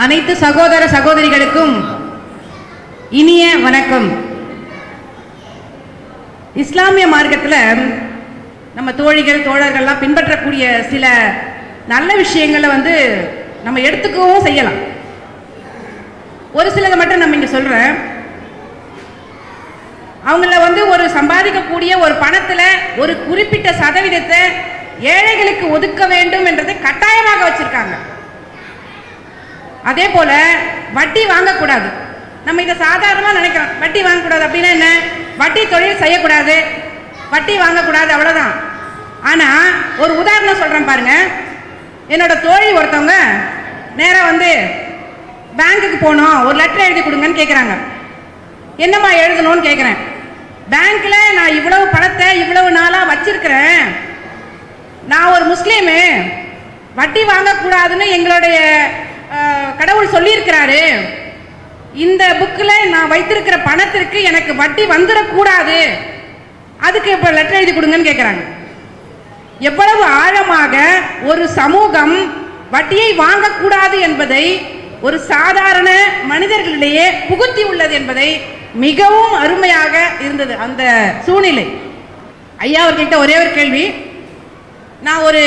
அனைத்து சகோதர சகோதரிகளுக்கும் இனிய வணக்கம். இஸ்லாமிய மார்க்கத்தில் நம்ம தோழிகள் தோழர்கள்லாம் பின்பற்றக்கூடிய சில நல்ல விஷயங்களை நம்ம எடுத்துக்கவும் செய்யலாம். ஒரு சிலதை மட்டும் நம்ம இங்க சொல்றேன். அவங்கள ஒரு சம்பாதிக்கக்கூடிய ஒரு பணத்துல ஒரு குறிப்பிட்ட சதவீதத்தை ஏழைகளுக்கு ஒதுக்க வேண்டும் என்றதை கட்டாயமாக வச்சிருக்காங்க. அதே போல வட்டி வாங்கக்கூடாது. நம்ம இதை சாதாரணமாக நினைக்கிறோம். வட்டி வாங்கக்கூடாது அப்படின்னா என்ன? வட்டி தொழில் செய்யக்கூடாது, வட்டி வாங்கக்கூடாது, அவ்வளோதான். ஆனால் ஒரு உதாரணம் சொல்கிறேன் பாருங்க. என்னோட தோழி ஒருத்தவங்க நேராக பேங்க்குக்கு போனோம், ஒரு லெட்டர் எழுதி கொடுங்கன்னு கேட்குறாங்க. என்னம்மா எழுதணும்னு கேட்குறேன். பேங்க்ல நான் இவ்வளவு பணத்தை இவ்வளவு நாளாக வச்சிருக்கிறேன், நான் ஒரு முஸ்லீமு, வட்டி வாங்கக்கூடாதுன்னு எங்களுடைய கடவுள் சொல்லியிருக்கிறாரு, இந்த புக்கில் நான் வைத்திருக்கிற பணத்திற்கு எனக்கு வட்டி வந்துடக்கூடாது, அதுக்கு இப்போ லெட்டர் எழுதி கொடுங்கன்னு கேட்குறாங்க. எவ்வளவு ஆழமாக ஒரு சமூகம் வட்டியை வாங்கக்கூடாது என்பதை ஒரு சாதாரண மனிதர்களிடையே புகுத்தி உள்ளது என்பதை மிகவும் அருமையாக இருந்தது அந்த சூழ்நிலை. ஐயா அவர்கிட்ட ஒரே ஒரு கேள்வி. நான் ஒரு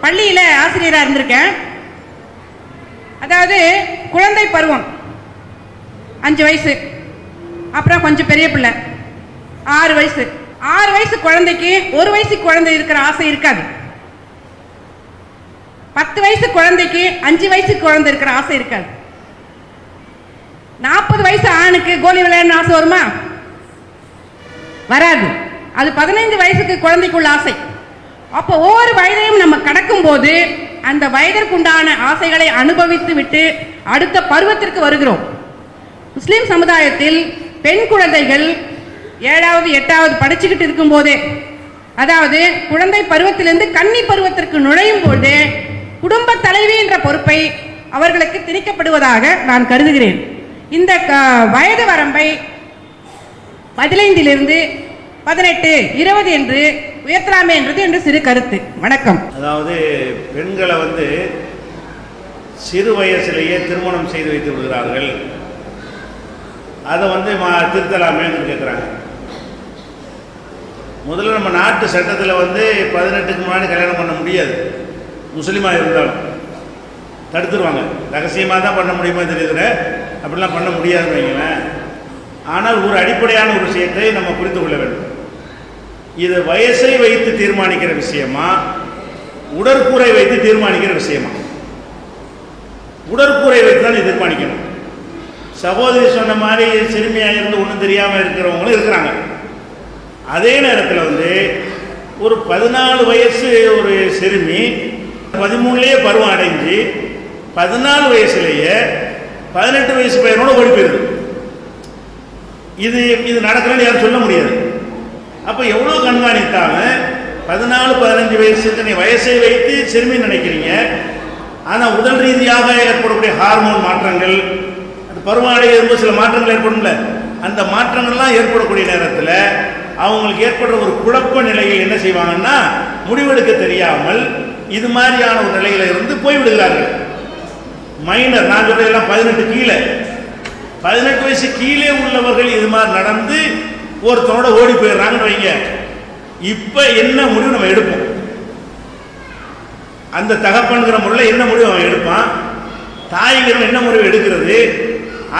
பள்ளியில் ஆசிரியராக இருந்திருக்கேன். அதாவது குழந்தை பருவம் 5 வயசு, அப்புறம் கொஞ்சம் பெரிய பிள்ளை 6 வயசு. 6 வயசு குழந்தைக்கு 1 வயசு குழந்தை இருக்கிற ஆசை இருக்காது. 10 வயசு குழந்தைக்கு 5 வயசு குழந்தை இருக்கிற ஆசை இருக்காது. 40 வயசு ஆணுக்கு கோலி விளையாடணும் ஆசை வருமா? வராது. அது 15 வயசுக்கு குழந்தைக்குள்ள ஆசை. அப்போ ஒவ்வொரு வயதையும் நம்ம கடக்கும் போது அந்த வயதிற்குண்டான ஆசைகளை அனுபவித்து விட்டு அடுத்த பருவத்திற்கு வருகிறோம். முஸ்லிம் சமுதாயத்தில் பெண் குழந்தைகள் 7வது 8வது படிச்சுக்கிட்டு இருக்கும் போதே, அதாவது குழந்தை பருவத்திலிருந்து கன்னி பருவத்திற்கு நுழையும் போது குடும்ப தலைவி என்ற பொறுப்பை அவர்களுக்கு திணிக்கப்படுவதாக நான் கருதுகிறேன். இந்த வயது வரம்பை 15 18 20 என்று உயர்த்தலாமே என்று சிறு கருத்து. வணக்கம். அதாவது பெண்களை சிறு வயசிலேயே திருமணம் செய்து வைத்து விடுகிறார்கள். அதை திருத்தலாமே கேட்குறாங்க. முதல்ல நம்ம நாட்டு சட்டத்தில் 18க்கு முன்னாடி கல்யாணம் பண்ண முடியாது. முஸ்லீமாக இருந்தாலும் தடுத்துருவாங்க. ரகசியமாக தான் பண்ண முடியுமா தெரியுதுல, அப்படிலாம் பண்ண முடியாதுன்னு வைங்களேன். ஆனால் ஒரு அடிப்படையான ஒரு விஷயத்தை நம்ம புரிந்து கொள்ள வேண்டும். இது வயசை வைத்து தீர்மானிக்கிற விஷயமா, உடற்கூரை வைத்து தீர்மானிக்கிற விஷயமா? உடற்கூரை வைத்து தான் தீர்மானிக்கணும். சகோதரி சொன்ன மாதிரி சிறுமியாக இருந்து ஒன்றும் தெரியாமல் இருக்கிறவங்களும் இருக்கிறாங்க. அதே நேரத்தில் ஒரு 14 வயசு ஒரு சிறுமி 13லேயே பருவம் அடைஞ்சு 14 வயசுலேயே 18 வயசு பையனோட ஓடி போயிருது. இது நடக்கலன்னு யாரும் சொல்ல முடியாது. அப்போ எவ்வளோ கண்காணித்தாலும் 14 15 வயசுக்கு நீ வயசை வைத்து சிறுமி நினைக்கிறீங்க. ஆனால் உடல் ரீதியாக ஏற்படக்கூடிய ஹார்மோன் மாற்றங்கள், அது பருவம் அடையும் சில மாற்றங்கள் ஏற்படும்ல, அந்த மாற்றங்கள்லாம் ஏற்படக்கூடிய நேரத்தில் அவங்களுக்கு ஏற்படுற ஒரு குழப்ப நிலையில் என்ன செய்வாங்கன்னா, முடிவெடுக்க தெரியாமல் இது மாதிரியான ஒரு நிலையில இருந்து போய்விடுகிறார்கள். மைனர், நான் சொல்றதெல்லாம் 18 கீழே, 18 வயசு கீழே உள்ளவர்கள் இது மாதிரி நடந்து ஒருத்தனோட ஓடி போயிடுறாங்கன்னு வைங்க. இப்ப என்ன முடிவு நம்ம எடுப்போம்? அந்த தகப்பன்கிற முறையில் என்ன முடிவு அவன் எடுப்பான்? தாய்ங்கிறவன் என்ன முடிவு எடுக்கிறது?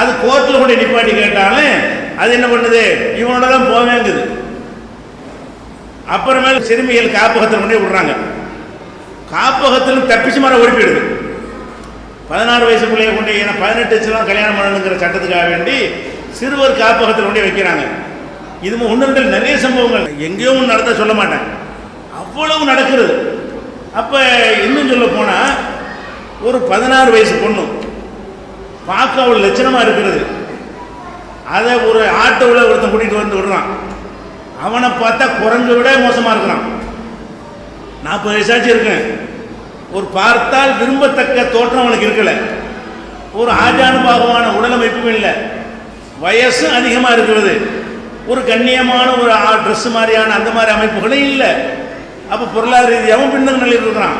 அது கோர்ட்டில் கூட நிப்பாட்டி கேட்டாலும் அது என்ன பண்ணுது? இவனோட தான் போவேங்குது. அப்புறமேல சிறுமிகள் காப்பகத்தில் கொண்டே விடுறாங்க. காப்பகத்திலும் தப்பிச்சு மாற ஓடி போயிடுது. 16 வயசு பிள்ளைய கொண்டு, ஏன்னா 18 வயசுலாம் கல்யாணம் பண்ணணுங்கிற சட்டத்துக்காக வேண்டி சிறுவர் காப்பகத்தில் கொண்டே வைக்கிறாங்க. இது 1 நிறைய சம்பவங்கள், எங்கேயும் நடத்த சொல்ல மாட்டேன், அவ்வளவு நடக்கிறது. அப்போ இன்னும் சொல்ல போனால் ஒரு 16 வயசு பொண்ணு பார்க்க அவ்வளோ லட்சணமாக இருக்கிறது. அதை ஒரு ஆட்டோவில் ஒருத்தன் கூட்டிகிட்டு வந்து விடுறான். அவனை பார்த்தா குரங்கு விட மோசமாக இருக்கிறான். 40 வயசாச்சு இருக்கேன். ஒரு பார்த்தால் விரும்பத்தக்க தோற்றம் அவனுக்கு இருக்கலை. ஒரு ஆஜானுபாகமான உடலமைப்பும் இல்லை, வயசும் அதிகமாக இருக்கிறது. ஒரு கண்ணியமான ஒரு ட்ரெஸ் மாதிரியான அந்த மாதிரி அமைப்புகளும் இல்லை. அப்போ பொருளாதார ரீதியாகவும் பின்னங்க நிலையில் இருக்கிறான்.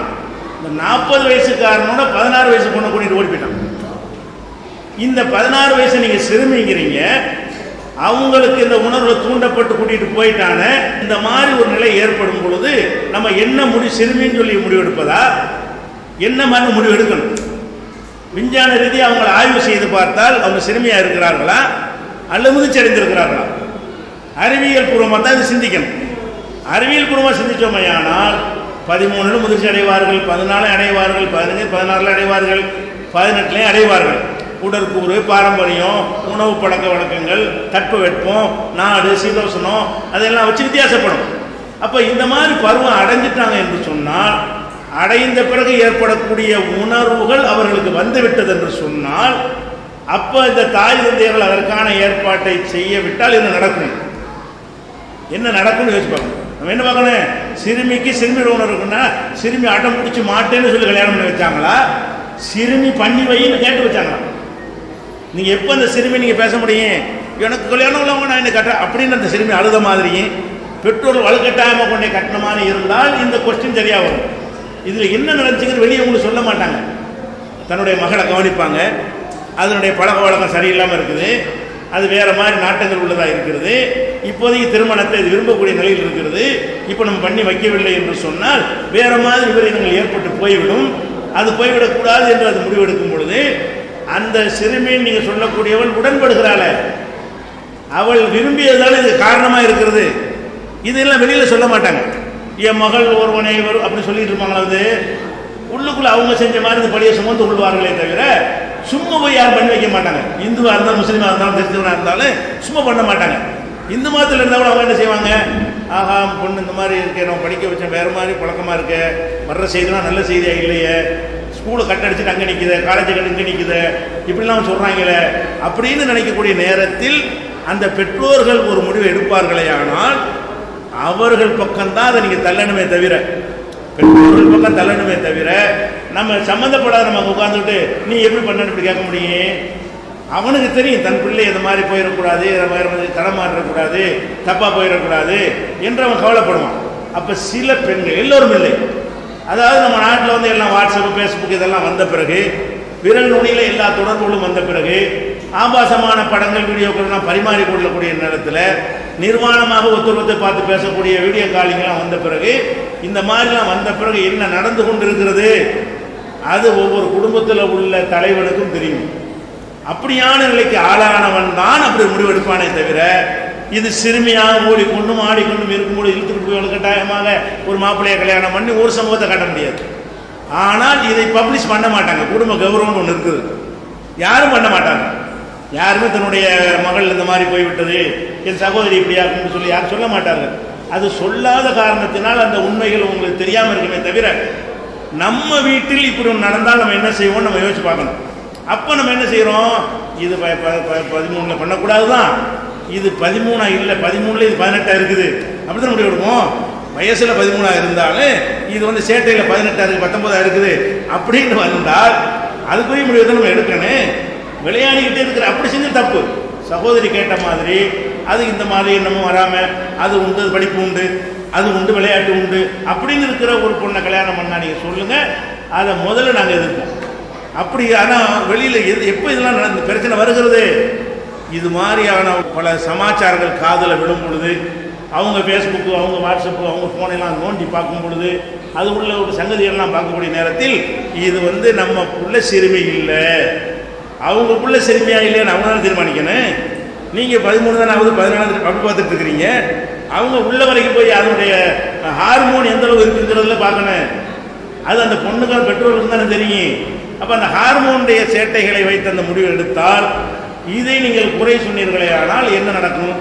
இந்த 40 வயசுக்காரனோட 16 வயசு பொண்ணை கூட்டிகிட்டு ஓடி போயிட்டான். இந்த 16 வயசு நீங்க சிறுமிங்கிறீங்க, அவங்களுக்கு இந்த உணர்வு தூண்டப்பட்டு கூட்டிட்டு போயிட்டான இந்த மாதிரி ஒரு நிலை ஏற்படும் பொழுது நம்ம என்ன சிறுமின்னு சொல்லி முடிவெடுப்பதா, என்ன மாதிரி முடிவு எடுக்கணும்? விஞ்ஞான ரீதியாக அவங்களை ஆய்வு செய்து பார்த்தால் அவங்க சிறுமியா இருக்கிறார்களா அல்லது முதிர்ச்சியடைந்திருக்கிறார்களா? அறிவியல் பூர்வமாக தான் இது சிந்திக்கணும். அறிவியல் பூர்வமாக சிந்திச்சோமையானால் 13 முதிர்ச்சி அடைவார்கள், 14 அடைவார்கள், 15 16 அடைவார்கள், 18 அடைவார்கள். உடற்கூறு, பாரம்பரியம், உணவு பழக்க வழக்கங்கள், தட்பவெப்பம், நாடு, சீதோசனம் அதெல்லாம் வச்சு வித்தியாசப்படும். அப்போ இந்த மாதிரி பருவம் அடைஞ்சிட்டாங்க என்று சொன்னால், அடைந்த பிறகு ஏற்படக்கூடிய உணர்வுகள் அவர்களுக்கு வந்துவிட்டது என்று சொன்னால், அப்போ இந்த தாய் தந்தையர்கள் அதற்கான ஏற்பாட்டை செய்ய விட்டால் என்ன நடக்கும்? என்ன நடக்கும்னு யோசிச்சு பார்க்கணும். நம்ம என்ன பார்க்கணும்? சிறுமிக்கு சிறுமி உணர்வு இருக்குன்னா சிறுமி அடம் பிடிச்சி மாட்டேன்னு சொல்லி கல்யாணம் பண்ணி வச்சாங்களா, சிறுமி பண்ணி வைன்னு கேட்டு வச்சாங்களா? நீங்க எப்போ அந்த சிறுமி நீங்க பேச முடியும்? எனக்கு கல்யாணம் உள்ளவங்க நான் என்ன கட்ட அப்படின்னு அந்த சிறுமி அழுத மாதிரியும் பெற்றோர்கள் வலுக்கட்டாயமாக கொண்டே கட்டின மாதிரி இருந்தால் இந்த கொஸ்டின் சரியா வரும். இதுல என்ன நடந்துச்சுன்னு வெளியே உங்களுக்கு சொல்ல மாட்டாங்க. தன்னுடைய மகளை கவனிப்பாங்க, அதனுடைய பழக்க வழக்கம் சரியில்லாமல் இருக்குது, அது வேற மாதிரி நாட்டங்கள் உள்ளதாக இருக்கிறது, இப்போதைக்கு திருமணத்தை இது விரும்பக்கூடிய நிலையில் இருக்கிறது, இப்போ நம்ம பண்ணி வைக்கவில்லை என்று சொன்னால் வேற மாதிரி விபரீதங்கள் ஏற்பட்டு போய்விடும். அது போய்விடக்கூடாது என்று அது முடிவெடுக்கும் பொழுது அந்த சிறுமி நீங்க சொல்லக்கூடியவள் உடன்படுகிறாள், அவள் விரும்பியதால் இது காரணமாக இருக்கிறது. இதெல்லாம் வெளியில சொல்ல மாட்டாங்க. என் மகள் ஒருவனை அப்படி சொல்லிட்டு இருப்பாங்களா? அது உள்ளுக்குள்ள அவங்க செஞ்ச மாதிரி இந்த படியை சுமந்து கொள்வார்களே தவிர சும்மா போய் யாரும் பண்ணி வைக்க மாட்டாங்க. இந்துவா இருந்தாலும் முஸ்லீமா இருந்தாலும் தெரிஞ்சவனா இருந்தாலும் சும்மா பண்ண மாட்டாங்க. இந்து மதத்தில் இருந்தால் கூட அவங்க என்ன செய்வாங்க? ஆஹா, பொண்ணு இந்த மாதிரி இருக்கே, நம்ம படிக்க வச்சேன், வேறு மாதிரி பழக்கமாக இருக்க, வர்ற செய்திலாம் நல்ல செய்தியாக இல்லையே, ஸ்கூலை கட்டடிச்சுட்டு அங்கே நிற்குது, காலேஜை கட்டு இங்கே நிற்குது, இப்படிலாம் சொல்கிறாங்களே அப்படின்னு நினைக்கக்கூடிய நேரத்தில் அந்த பெற்றோர்கள் ஒரு முடிவை எடுப்பார்களே, ஆனால் அவர்கள் பக்கம்தான் அதை நீங்கள் தள்ளணுமே தவிர, பெற்றோர்கள் பக்கம் தள்ளணுமே தவிர நம்ம சம்மந்தப்படாத நம்ம உட்காந்துக்கிட்டு நீ எப்படி பண்ணு இப்படி கேட்க முடியும்? அவனுக்கு தெரியும் தன் பிள்ளை இந்த மாதிரி போயிடக்கூடாது, தடமாறக்கூடாது, தப்பாக போயிடக்கூடாது என்று அவன் கவலைப்படுவான். அப்போ சில பெண்கள், எல்லோரும் இல்லை, அதாவது நம்ம நாட்டில் வந்து எல்லாம் வாட்ஸ்அப், ஃபேஸ்புக் இதெல்லாம் வந்த பிறகு, விரல் நுனியில் எல்லா தொடர்புகளும் வந்த பிறகு, ஆபாசமான படங்கள் வீடியோக்கள்லாம் பரிமாறி கொள்ளக்கூடிய நேரத்தில் நிர்வாணமாக ஒருத்தர் பார்த்து பேசக்கூடிய வீடியோ காலிங்லாம் வந்த பிறகு, இந்த மாதிரிலாம் வந்த பிறகு என்ன நடந்து கொண்டு இருக்கிறது அது ஒவ்வொரு குடும்பத்தில் உள்ள தலைவனுக்கும் தெரியும். அப்படியான நிலைக்கு ஆளானவன் தான் அப்படி முடிவெடுப்பானே தவிர, இது சிறுமியாக ஓடிக்கொண்டும் ஆடிக்கொண்டும் இருக்கும்போது இழுத்துக்கிட்டு போய் கட்டாயமாக ஒரு மாப்பிள்ளையை கல்யாணம் பண்ணி ஒரு சமூகத்தை காட்ட முடியாது. ஆனால் இதை பப்ளிஷ் பண்ண மாட்டாங்க. குடும்ப கௌரவம்னு ஒன்று இருக்குது, யாரும் பண்ண மாட்டாங்க. யாருமே தன்னுடைய மகள் இந்த மாதிரி போய்விட்டது, என் சகோதரி இப்படியாக்குன்னு சொல்லி யாரும் சொல்ல மாட்டாங்க. அது சொல்லாத காரணத்தினால் அந்த உண்மைகள் உங்களுக்கு தெரியாமல் இருக்குமே தவிர, நம்ம வீட்டில் இப்படி ஒன்று நடந்தால் நம்ம என்ன செய்வோம் நம்ம யோசிச்சு பார்க்கணும். அப்போ நம்ம என்ன செய்கிறோம்? இது 13 பண்ணக்கூடாது தான், இது 13 இல்லை, 13 இது 18 இருக்குது, அப்படி தான் முடிவு எடுப்போம். வயசில் 13 இருந்தாலும் இது வந்து சேட்டையில் 18 இருக்குது, 19 இருக்குது அப்படின்னு வந்தால் அதுக்குரிய முடிவு தான் நம்ம எடுக்கணும். விளையாடிக்கிட்டே இருக்கிற அப்படி செஞ்சு தப்பு. சகோதரி கேட்ட மாதிரி அது இந்த மாதிரி என்னமோ வராமல் அது உண்டு, படிப்பு உண்டு, அது உண்டு, விளையாட்டு உண்டு அப்படின்னு இருக்கிற ஒரு பொண்ணை கல்யாணம் பண்ணா நீங்கள் சொல்லுங்கள், அதை முதல்ல நாங்கள் எதிர்ப்போம். அப்படி ஆனால் வெளியில் எப்போ இதெல்லாம் நடந்த பிரச்சனை வருகிறது? இது மாதிரியான பல சமாச்சாரங்கள் காதில் விடும் பொழுது, அவங்க ஃபேஸ்புக்கு, அவங்க வாட்ஸ்அப்பு, அவங்க ஃபோனெல்லாம் நோண்டி பார்க்கும் பொழுது, அது உள்ள ஒரு சங்கதியெல்லாம் பார்க்கக்கூடிய நேரத்தில் இது வந்து நம்ம புள்ள சிறுமி இல்லை, அவங்க புள்ள சிறுமியாக இல்லைன்னு அவங்க தான் தீர்மானிக்கணும். நீங்கள் 13 தானே ஆகுது, 14 அப்படி பார்த்துட்டு இருக்கிறீங்க. அவங்க உள்ள வரைக்கும் போய் அதனுடைய ஹார்மோன் எந்த அளவு இருக்குங்கிறதுல பார்க்கணும். அது அந்த பொண்ணுக்கான பெற்றோர்களுக்கு தானே தெரியும். அப்போ அந்த ஹார்மோனுடைய சேட்டைகளை வைத்து அந்த முடிவு எடுத்தால், இதை நீங்கள் குறை சொன்னீர்களே ஆனால் என்ன நடக்கும்?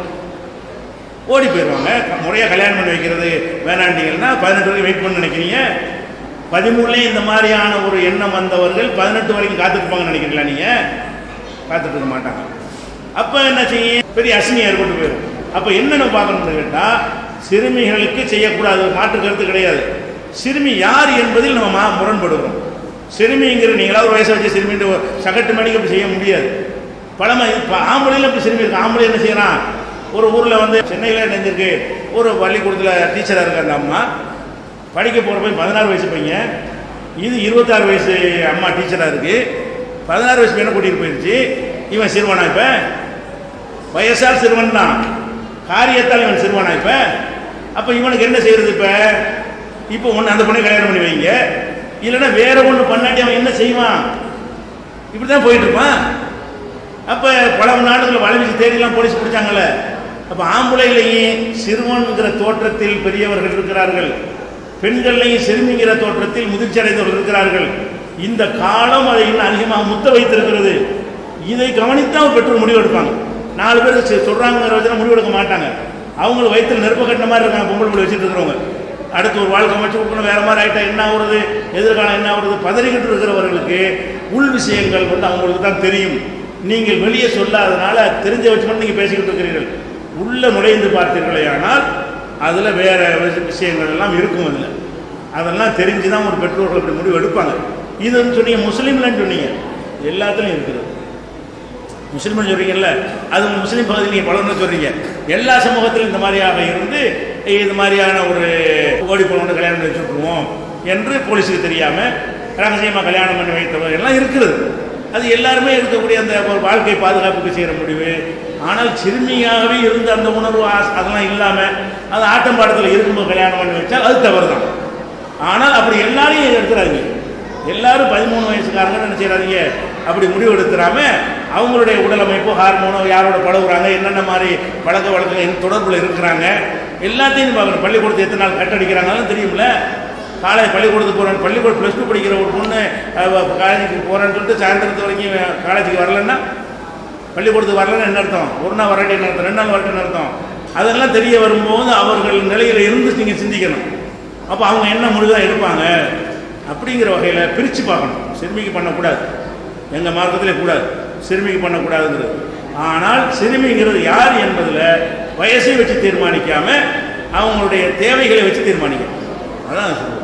ஓடி போயிடுவாங்க. முறையாக கல்யாணம் பண்ணி வைக்கிறது வேணாண்டீங்கன்னா 18 வரைக்கும் வெயிட் பண்ண நினைக்கிறீங்க. 13 இந்த மாதிரியான ஒரு எண்ணம் வந்தவர்கள் 18 வரைக்கும் காத்துருப்பாங்கன்னு நினைக்கிறீங்களா? நீங்கள் காத்துட்டு இருக்க மாட்டாங்க. அப்போ என்ன செய்யும்? பெரிய அசிங்கம் ஏற்பட்டு போயிடும். அப்போ என்னென்ன பார்க்கணும்னு கேட்டால், சிறுமிகளுக்கு செய்யக்கூடாது, மாற்று கருத்து கிடையாது. சிறுமி யார் என்பதில் நம்ம முரண்படுகிறோம். சிறுமிங்கிற நீங்களாவது ஒரு வயசை வச்சு சிறுமின்ற சகட்டு மணிக்கு அப்படி செய்ய முடியாது. பழமை இப்போ ஆம்பளையில் அப்படி சிறுமி இருக்கு. ஆம்பளை என்ன செய்யறான்? ஒரு ஊரில் வந்து சென்னையில் நினைஞ்சிருக்கு, ஒரு பள்ளிக்கூடத்தில் டீச்சராக இருக்கு அந்த அம்மா. படிக்க போகிற போய் 16 வயசு பையன், இது 26 வயசு அம்மா டீச்சராக இருக்குது. 16 வயசு பையனை கூட்டிகிட்டு போயிடுச்சு. இவன் சிறுவனா இப்ப? வயசால் சிறுவன் தான், காரியத்தால் இவன் சிறுவனா இப்ப? அப்ப இவனுக்கு என்ன செய்யறது? இப்ப ஒன்று அந்த பொண்ணை கல்யாணம் பண்ணி வைங்க, இல்லைன்னா வேற ஒன்று பண்ணாட்டி அவன் என்ன செய்வான்? இப்படிதான் போயிட்டு இருப்பான். அப்ப பல நாடுகளில் வளர்ச்சி தேடிலாம் போலீஸ் பிடிச்சாங்கல்ல. அப்ப ஆம்பளையிலேயும் சிறுவன்கிற தோற்றத்தில் பெரியவர்கள் இருக்கிறார்கள், பெண்கள்லையும் சிறுமிங்கிற தோற்றத்தில் முதிர்ச்சி அடைந்தவர்கள் இருக்கிறார்கள். இந்த காலம் அதை இன்னும் அதிகமாக முத்த வைத்திருக்கிறது. இதை கவனித்தான் பெற்றோர் முடிவு எடுப்பாங்க. 4 பேர் சொல்றாங்கிற வச்சு முடிவு எடுக்க மாட்டாங்க. அவங்களுக்கு வயிற்றில் நெருப்பு கட்டின மாதிரி இருக்காங்க பொம்பளை பிள்ளை வச்சுட்டு இருக்கிறவங்க. அடுத்து ஒரு வாழ்க்கை அமைச்சு கொடுக்கணும், வேற மாதிரி ஆகிட்டா என்ன ஆகுறது, எதிர்காலம் என்ன ஆகுறது, பதறிக்கிட்டு இருக்கிறவர்களுக்கு உள் விஷயங்கள் அவங்களுக்கு தான் தெரியும். நீங்கள் வெளியே சொல்லாதனால தெரிஞ்ச வச்சு மட்டும் நீங்கள் பேசிக்கிட்டு இருக்கிறீர்கள். உள்ள நுழைந்து பார்த்தீர்களே ஆனால் அதில் வேற விஷயங்கள் எல்லாம் இருக்கும். அதில் அதெல்லாம் தெரிஞ்சு தான் ஒரு பெற்றோர்கள் அப்படி முடிவு எடுப்பாங்க. இதுன்னு சொன்னீங்க, முஸ்லீம்லன்னு சொன்னீங்க, எல்லாத்துலையும் இருக்குது. முஸ்லீம்னு சொல்றீங்கல்ல, அது முஸ்லீம் பகுதியில் நீங்கள் பலன்னு சொல்றீங்க. எல்லா சமூகத்திலும் இந்த மாதிரியாக இருந்து இது மாதிரியான ஒரு ஓடி போன கல்யாணம் பண்ணி வச்சுட்ருவோம் என்று போலீஸுக்கு தெரியாமல் ரகசியமாக கல்யாணம் பண்ணி வைத்தவர் எல்லாம் இருக்கிறது. அது எல்லாருமே இருக்கக்கூடிய அந்த ஒரு வாழ்க்கை பாதுகாப்புக்கு செய்கிற முடிவு. ஆனால் சிறுமியாகவே இருந்த அந்த உணர்வு அதெல்லாம் இல்லாமல் அது ஆட்டம் பாடத்தில் இருக்கும்போது கல்யாணம் பண்ணி வச்சால் அது தவறு தான். ஆனால் அப்படி எல்லாரையும் எடுத்துறாங்க. எல்லாரும் 13 வயசுக்காரங்க என்ன செய்யறாங்க, அப்படி முடிவு எடுத்துறாம அவங்களுடைய உடல் அமைப்பு, ஹார்மோனோ, யாரோட பழகுறாங்க, என்னென்ன மாதிரி பழக்க வழக்கங்கள் தொடர்பில் இருக்கிறாங்க, எல்லாத்தையும் பார்க்கணும். பள்ளிக்கூடத்தை எத்தனை நாள் கட்டடிக்கிறாங்கன்னு தெரியும்ல. காலேஜ் பள்ளிக்கூடத்துக்கு போகிறேன், பள்ளிக்கூடம் +2 படிக்கிற ஒரு பொண்ணு காலேஜுக்கு போகிறேன்னு சொல்லிட்டு சாயந்தரத்து வரைக்கும் காலேஜுக்கு வரலன்னா, பள்ளிக்கூடத்துக்கு வரலன்னு என்ன அர்த்தம்? ஒரு நாள் வரட்டி என்ன அர்த்தம்? 2 நாள் வரட்டி என்ன அர்த்தம்? அதெல்லாம் தெரிய வரும்போது அவர்கள் நிலையில் இருந்து நீங்கள் சிந்திக்கணும். அப்போ அவங்க என்ன முடிவுதான் எடுப்பாங்க அப்படிங்கிற வகையில் பிரித்து பார்க்கணும். சிறுமிக்கு பண்ணக்கூடாது, எங்கள் மார்க்கத்திலே கூடாது, சிறுமிக்கு பண்ணக்கூடாதுங்கிறது. ஆனால் சிறுமிங்கிறது யார் என்பதில் வயசை வச்சு தீர்மானிக்காமல் அவங்களுடைய தேவைகளை வச்சு தீர்மானிக்கணும். அதான் சொல்லுவோம்.